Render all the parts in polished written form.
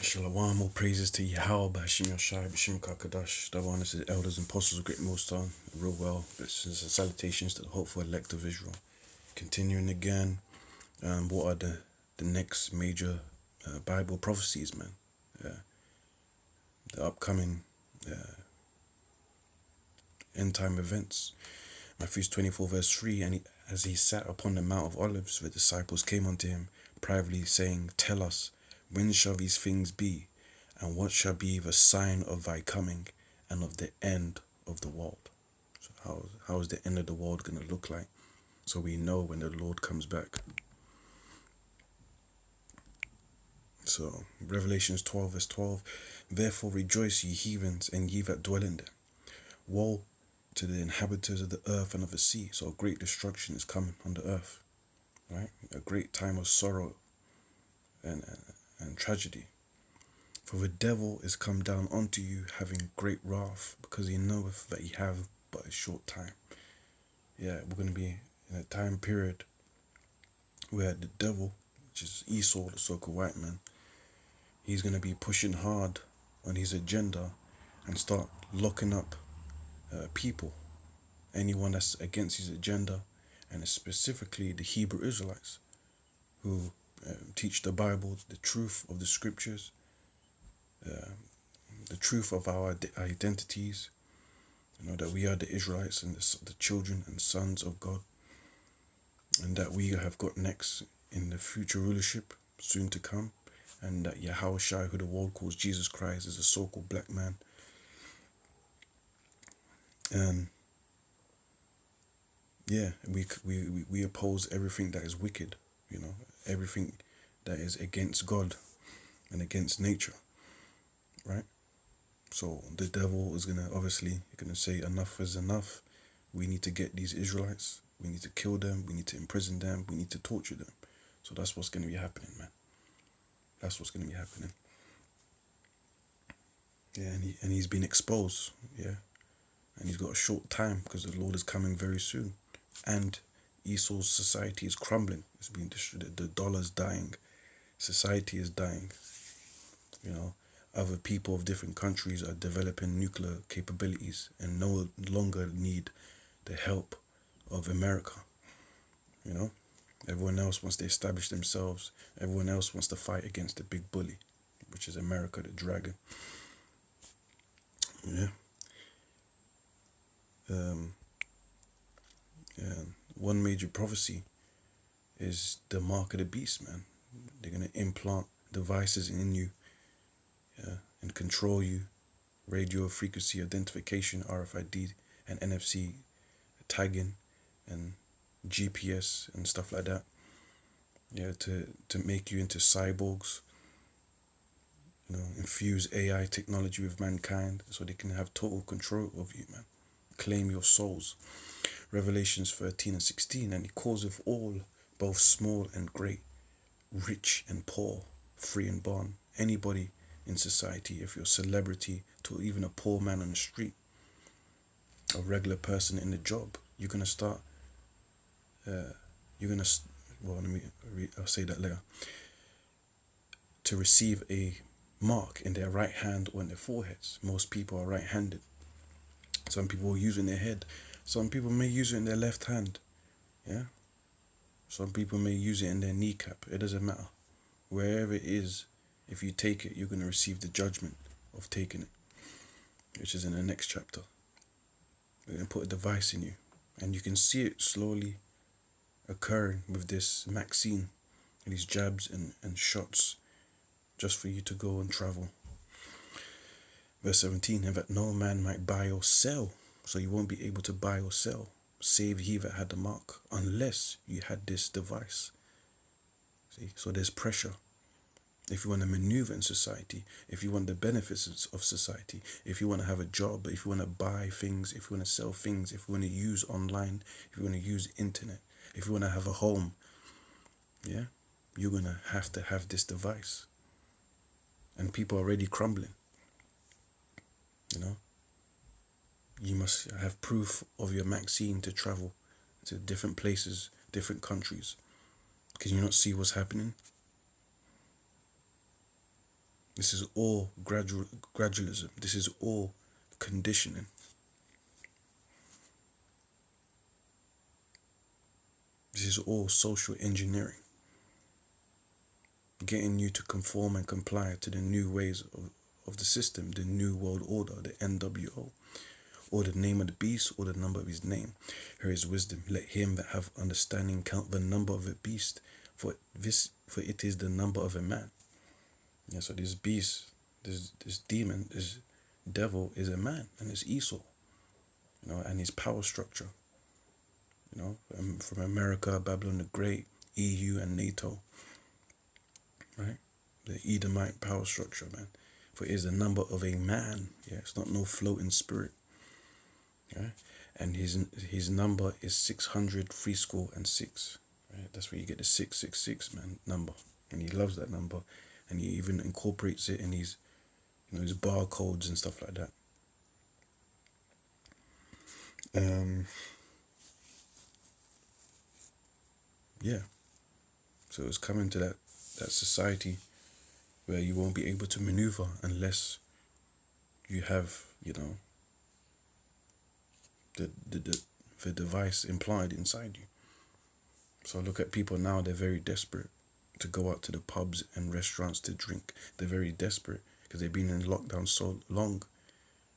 Shalom, all praises to Yahweh, Bashim Yashai, Bashim Kakadash, the one is the elders and apostles of Great Millstone, real well. Blessings and salutations to the hopeful elect of Israel. Continuing again, what are the next major Bible prophecies, man? The upcoming end time events. Matthew 24, verse 3, and as he sat upon the Mount of Olives, the disciples came unto him privately, saying, Tell us, when shall these things be? And what shall be the sign of thy coming and of the end of the world? So how is the end of the world going to look like? So we know when the Lord comes back. So Revelations 12 verse 12, Therefore rejoice ye heathens, and ye that dwell in them. Woe to the inhabitants of the earth and of the sea. So a great destruction is coming on the earth. Right? A great time of sorrow and tragedy. For the devil is come down unto you, having great wrath, because he knoweth that he have but a short time. Yeah, we're going to be in a time period where the devil, which is Esau, the so-called white man, he's going to be pushing hard on his agenda and start locking up people, anyone that's against his agenda, and specifically the Hebrew Israelites who teach the Bible, the truth of the scriptures, the truth of our identities, that we are the Israelites and the children and sons of God, and that we have got next in the future rulership soon to come, and that Yahushua, who the world calls Jesus Christ, is a so-called black man. And yeah, we oppose everything that is wicked, everything that is against God and against nature, right? So the devil is obviously gonna say enough is enough. We need to get these Israelites. We need to kill them. We need to imprison them. We need to torture them. So that's what's gonna be happening, man. That's what's gonna be happening. Yeah, and he's been exposed. Yeah, and he's got a short time because the Lord is coming very soon, and Esau's society is crumbling. It's being destroyed. The dollar's dying. Society is dying. Other people of different countries are developing nuclear capabilities and no longer need the help of America. Everyone else wants to establish themselves. Everyone else wants to fight against the big bully, which is America, the dragon. Yeah. One major prophecy is the mark of the beast, man. They're going to implant devices in you, and control you. Radio frequency identification, RFID, and NFC tagging, and GPS and stuff like that. Yeah, to make you into cyborgs. Infuse AI technology with mankind so they can have total control of you, man. Claim your souls. Revelations 13 and 16, and he causeth all, both small and great, rich and poor, free and bond. Anybody in society, if you're a celebrity, to even a poor man on the street, a regular person in the job, you're gonna start. I'll say that later. To receive a mark in their right hand or in their foreheads. Most people are right-handed. Some people will use it in their head. Some people may use it in their left hand. Yeah. Some people may use it in their kneecap. It doesn't matter. Wherever it is, if you take it, you're going to receive the judgment of taking it, which is in the next chapter. They're going to put a device in you, and you can see it slowly occurring with this vaccine, and these jabs and shots, just for you to go and travel. Verse 17, and that no man might buy or sell. So you won't be able to buy or sell, save he that had the mark, unless you had this device. See, so there's pressure. If you want to maneuver in society, if you want the benefits of society, if you want to have a job, if you want to buy things, if you want to sell things, if you want to use online, if you want to use internet, if you want to have a home, yeah, you're going to have this device. And people are already crumbling. You must have proof of your vaccine to travel to different places, different countries. Can you not see what's happening? This is all gradualism. This is all conditioning. This is all social engineering. Getting you to conform and comply to the new ways of the system, the New World Order, the NWO, or the name of the beast, or the number of his name. Here is wisdom. Let him that have understanding count the number of a beast, for it is the number of a man. Yeah, so this beast, this demon, this devil is a man, and it's Esau, and his power structure, from America, Babylon the Great, EU and NATO, right? The Edomite power structure, man. For it is the number of a man. Yeah, it's not no floating spirit. Yeah, and his number is 600 Right, that's where you get the 666 man number, and he loves that number, and he even incorporates it in his, his barcodes and stuff like that. Yeah. So it's coming to that society where you won't be able to maneuver unless you have, the device implanted inside you. So look at people now, they're very desperate to go out to the pubs and restaurants to drink. They're very desperate because they've been in lockdown so long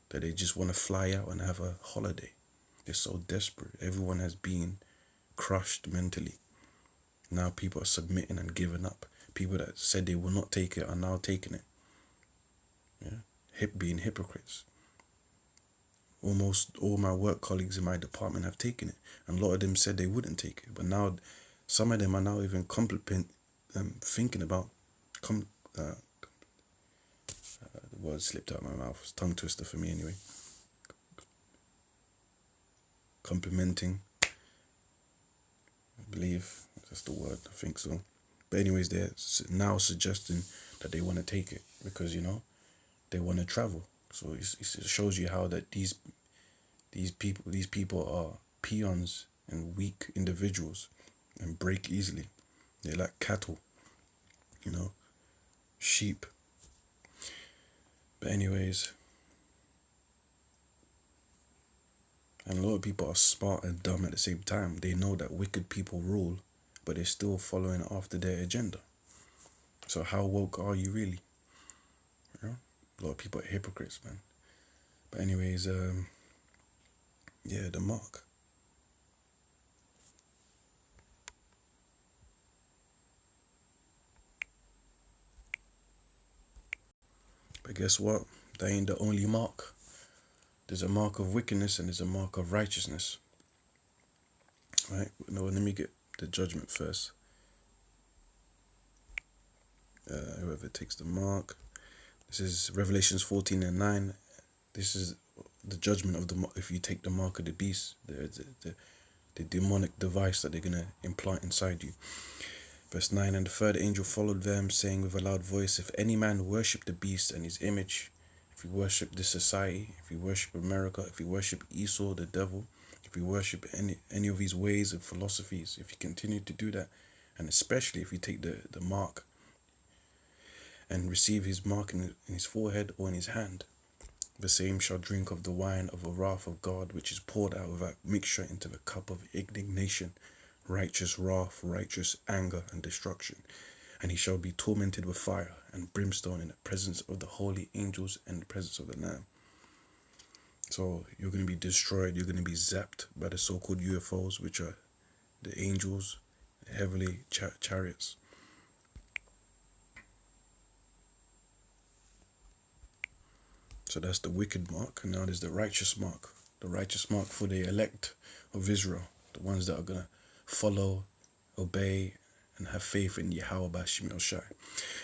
that they just want to fly out and have a holiday. They're so desperate. Everyone has been crushed mentally. Now people are submitting and giving up. People that said they will not take it are now taking it. Yeah, being hypocrites. Almost all my work colleagues in my department have taken it, and a lot of them said they wouldn't take it. But now, some of them are now even thinking about. The word slipped out of my mouth. It's a tongue twister for me anyway. Complimenting. I believe that's the word. I think so. But anyways, they're now suggesting that they want to take it because they want to travel. So it shows you how that these people are peons and weak individuals and break easily. They're like cattle, sheep. But anyways, and a lot of people are smart and dumb at the same time. They know that wicked people rule, but they're still following after their agenda. So how woke are you really? A lot of people are hypocrites, man. But anyways, the mark. But guess what? That ain't the only mark. There's a mark of wickedness and there's a mark of righteousness. Right? No, let me get the judgment first. Whoever takes the mark. This is Revelations 14:9. This is the judgment of if you take the mark of the beast, the demonic device that they're going to implant inside you. Verse 9, and the third angel followed them, saying with a loud voice, if any man worship the beast and his image, if you worship this society, if you worship America, if you worship Esau, the devil, if you worship any of his ways and philosophies, if you continue to do that, and especially if you take the mark and receive his mark in his forehead or in his hand, the same shall drink of the wine of the wrath of God, which is poured out without mixture into the cup of indignation, righteous wrath, righteous anger, and destruction. And he shall be tormented with fire and brimstone in the presence of the holy angels and the presence of the Lamb. So you're going to be destroyed. You're going to be zapped by the so-called UFOs, which are the angels, heavenly chariots. So that's the wicked mark. And now there's the righteous mark. The righteous mark for the elect of Israel. The ones that are going to follow, obey, and have faith in Yahweh Bashim El Shai.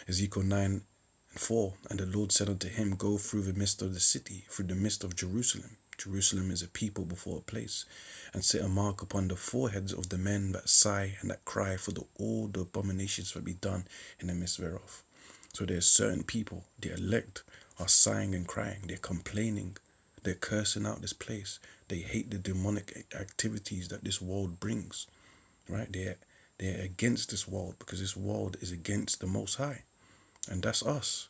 Ezekiel 9:4. And the Lord said unto him, go through the midst of the city, through the midst of Jerusalem. Jerusalem is a people before a place. And set a mark upon the foreheads of the men that sigh and that cry for all the abominations that be done in the midst thereof. So there's certain people, the elect, are sighing and crying. They're complaining. They're cursing out this place. They hate the demonic activities that this world brings. Right? They're against this world because this world is against the Most High. And that's us.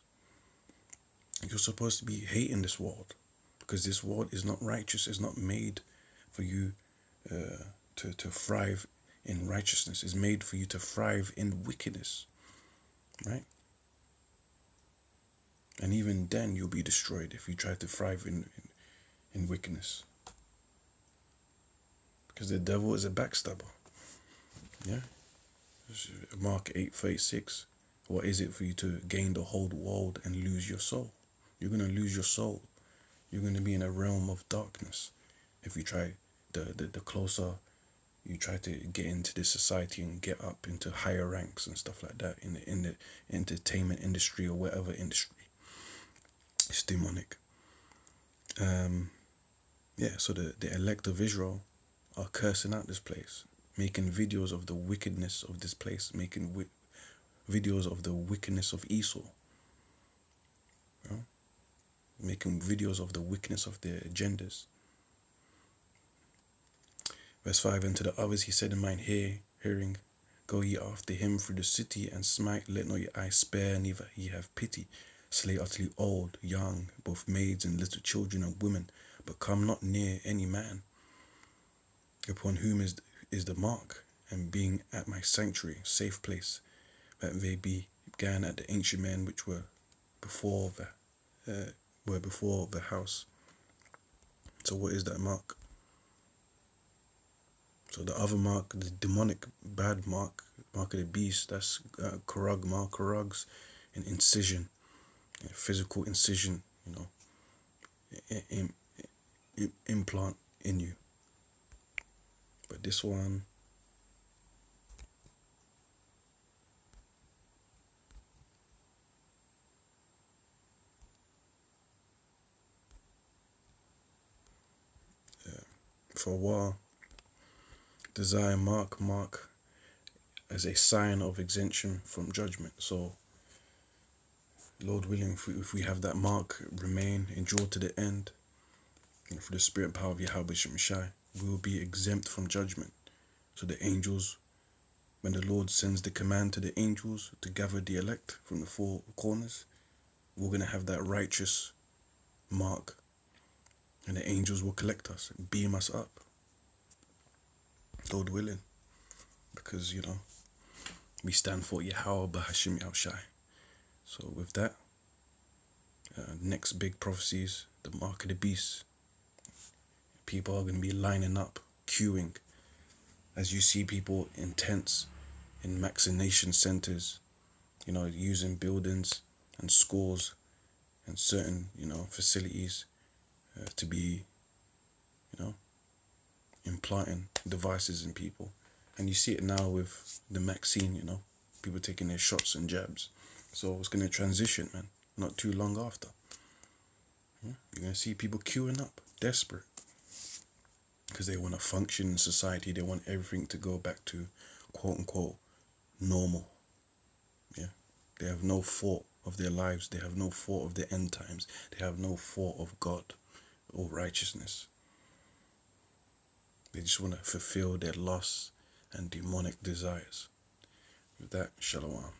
You're supposed to be hating this world because this world is not righteous. It's not made for you to thrive in righteousness. It's made for you to thrive in wickedness, right? And even then, you'll be destroyed if you try to thrive in wickedness. Because the devil is a backstabber. Yeah? Mark 8:36. What is it for you to gain the whole world and lose your soul? You're going to lose your soul. You're going to be in a realm of darkness if you try the closer you try to get into this society and get up into higher ranks and stuff like that in the entertainment industry or whatever industry. It's demonic. Yeah, so the elect of Israel are cursing out this place, making videos of the wickedness of this place, making videos of the wickedness of Esau, you know? Making videos of the wickedness of their agendas. Verse 5, and to the others he said in mine hearing, go ye after him through the city and smite, let not your eye spare, neither ye have pity. Slay utterly old, young, both maids and little children and women, but come not near any man, upon whom is the mark, and being at my sanctuary, safe place, that they began at the ancient men which were before the house. So what is that mark? So the other mark, the demonic bad mark of the beast, that's karagma, karags, an incision, a physical incision, implant in you. But this one, for a while, desire mark as a sign of exemption from judgment. So, Lord willing, if we have that mark, remain, endure to the end, and for the spirit and power of Yahweh Shemashai, we will be exempt from judgment. So the angels, when the Lord sends the command to the angels to gather the elect from the four corners, we're going to have that righteous mark, and the angels will collect us and beam us up, Lord willing, because, we stand for Yahweh Bahashim Yahushai. So with that, next big prophecies, the mark of the beast. People are going to be lining up, queuing, as you see people in tents, in vaccination centers, using buildings and schools and certain, facilities to be, implanting devices in people. And you see it now with the vaccine, people taking their shots and jabs. So it's going to transition, man, not too long after. You're going to see people queuing up, desperate, because they want to function in society. They want everything to go back to quote unquote normal. Yeah, they have no thought of their lives. They have no thought of the end times. They have no thought of God or righteousness. They just want to fulfill their lusts and demonic desires. With that, shalom.